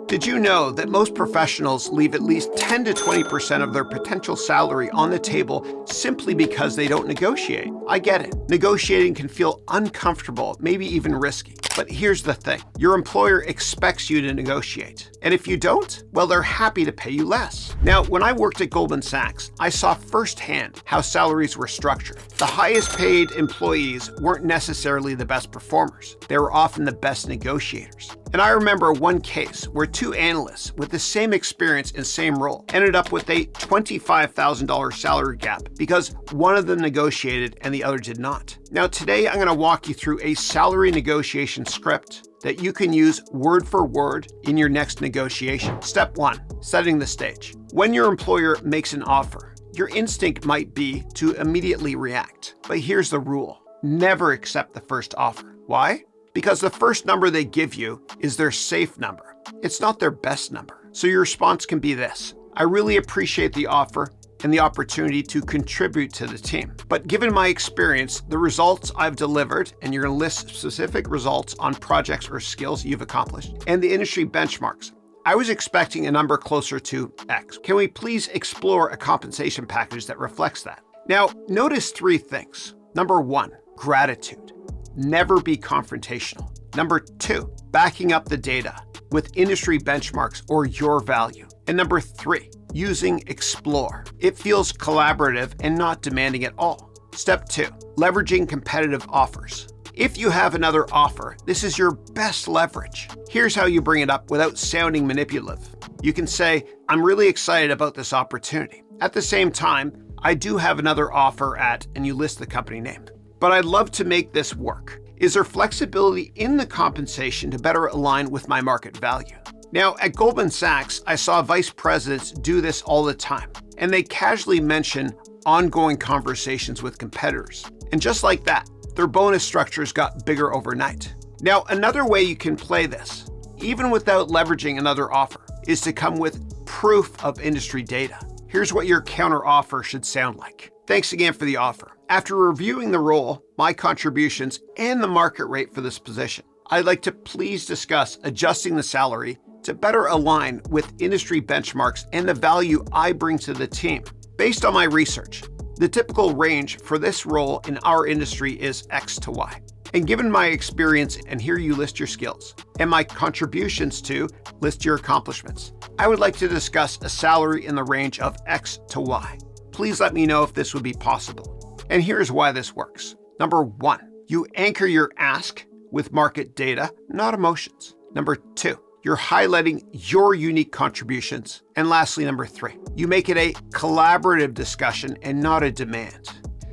Did you know that most professionals leave at least 10 to 20% of their potential salary on the table simply because they don't negotiate? I get it. Negotiating can feel uncomfortable, maybe even risky. But here's the thing. Your employer expects you to negotiate. And if you don't, well, they're happy to pay you less. Now, when I worked at Goldman Sachs, I saw firsthand how salaries were structured. The highest paid employees weren't necessarily the best performers. They were often the best negotiators. And I remember one case where two analysts with the same experience and same role ended up with a $25,000 salary gap because one of them negotiated and the other did not. Now today I'm going to walk you through a salary negotiation script that you can use word for word in your next negotiation. Step 1, setting the stage. When your employer makes an offer, your instinct might be to immediately react. But here's the rule. Never accept the first offer. Why? Because the first number they give you is their safe number. It's not their best number. So your response can be this: I really appreciate the offer and the opportunity to contribute to the team. But given my experience, the results I've delivered, and you're going to list specific results on projects or skills you've accomplished, and the industry benchmarks, I was expecting a number closer to X. Can we please explore a compensation package that reflects that? Now, notice 3 things. Number 1, gratitude. Never be confrontational. Number 2, backing up the data with industry benchmarks or your value. And number 3, using explore. It feels collaborative and not demanding at all. Step 2, leveraging competitive offers. If you have another offer, this is your best leverage. Here's how you bring it up without sounding manipulative. You can say, I'm really excited about this opportunity. At the same time, I do have another offer at, and you list the company name. But I'd love to make this work. Is there flexibility in the compensation to better align with my market value? Now, at Goldman Sachs, I saw vice presidents do this all the time, and they casually mention ongoing conversations with competitors. And just like that, their bonus structures got bigger overnight. Now, another way you can play this, even without leveraging another offer, is to come with proof of industry data. Here's what your counter offer should sound like. Thanks again for the offer. After reviewing the role, my contributions, and the market rate for this position, I'd like to please discuss adjusting the salary to better align with industry benchmarks and the value I bring to the team. Based on my research, the typical range for this role in our industry is X to Y. And given my experience, and here you list your skills, and my contributions to list your accomplishments, I would like to discuss a salary in the range of X to Y. Please let me know if this would be possible. And here's why this works. Number 1, you anchor your ask with market data, not emotions. Number 2, you're highlighting your unique contributions. And lastly, number 3, you make it a collaborative discussion and not a demand.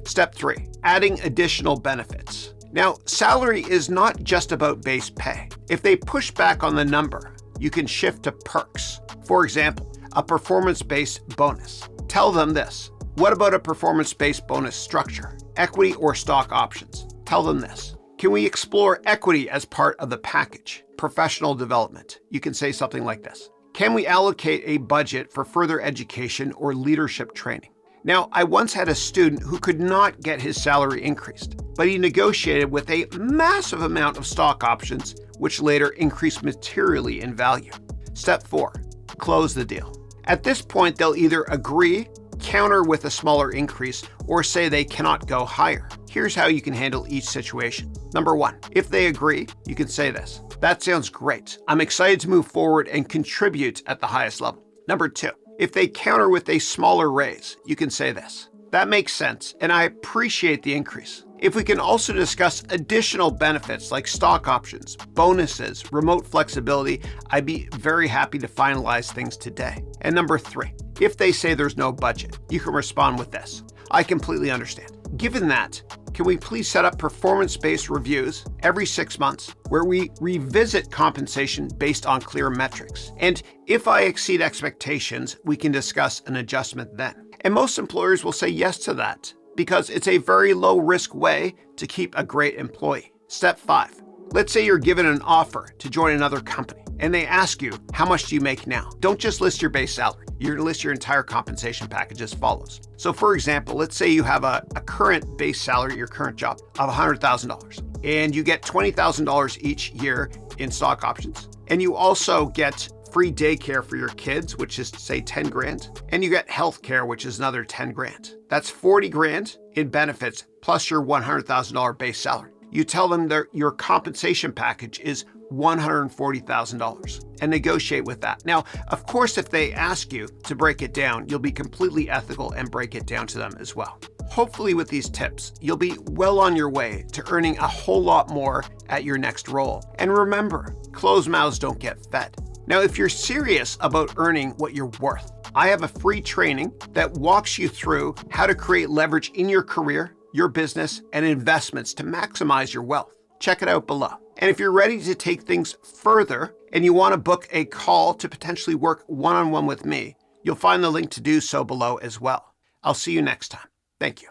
Step 3, adding additional benefits. Now, salary is not just about base pay. If they push back on the number, you can shift to perks. For example, a performance-based bonus. Tell them this. What about a performance-based bonus structure? Equity or stock options? Tell them this. Can we explore equity as part of the package? Professional development. You can say something like this. Can we allocate a budget for further education or leadership training? Now, I once had a student who could not get his salary increased, but he negotiated with a massive amount of stock options, which later increased materially in value. Step 4, close the deal. At this point, they'll either agree, counter with a smaller increase, or say they cannot go higher. Here's how you can handle each situation. Number 1, if they agree, you can say this. That sounds great. I'm excited to move forward and contribute at the highest level. Number 2, if they counter with a smaller raise, you can say this. That makes sense, and I appreciate the increase. If we can also discuss additional benefits like stock options, bonuses, remote flexibility, I'd be very happy to finalize things today. And number 3, if they say there's no budget, you can respond with this. I completely understand. Given that, can we please set up performance-based reviews every 6 months where we revisit compensation based on clear metrics? And if I exceed expectations, we can discuss an adjustment then. And most employers will say yes to that because it's a very low-risk way to keep a great employee. Step 5, let's say you're given an offer to join another company and they ask you, how much do you make now? Don't just list your base salary. You're going to list your entire compensation package as follows. So for example, let's say you have a current base salary at your current job of $100,000 and you get $20,000 each year in stock options. And you also get free daycare for your kids, which is say 10 grand, and you get health care, which is another 10 grand. That's 40 grand in benefits plus your $100,000 base salary. You tell them your compensation package is $140,000 and negotiate with that. Now, of course, if they ask you to break it down, you'll be completely ethical and break it down to them as well. Hopefully with these tips, you'll be well on your way to earning a whole lot more at your next role. And remember, closed mouths don't get fed. Now, if you're serious about earning what you're worth, I have a free training that walks you through how to create leverage in your career, your business, and investments to maximize your wealth. Check it out below. And if you're ready to take things further and you want to book a call to potentially work one-on-one with me, you'll find the link to do so below as well. I'll see you next time. Thank you.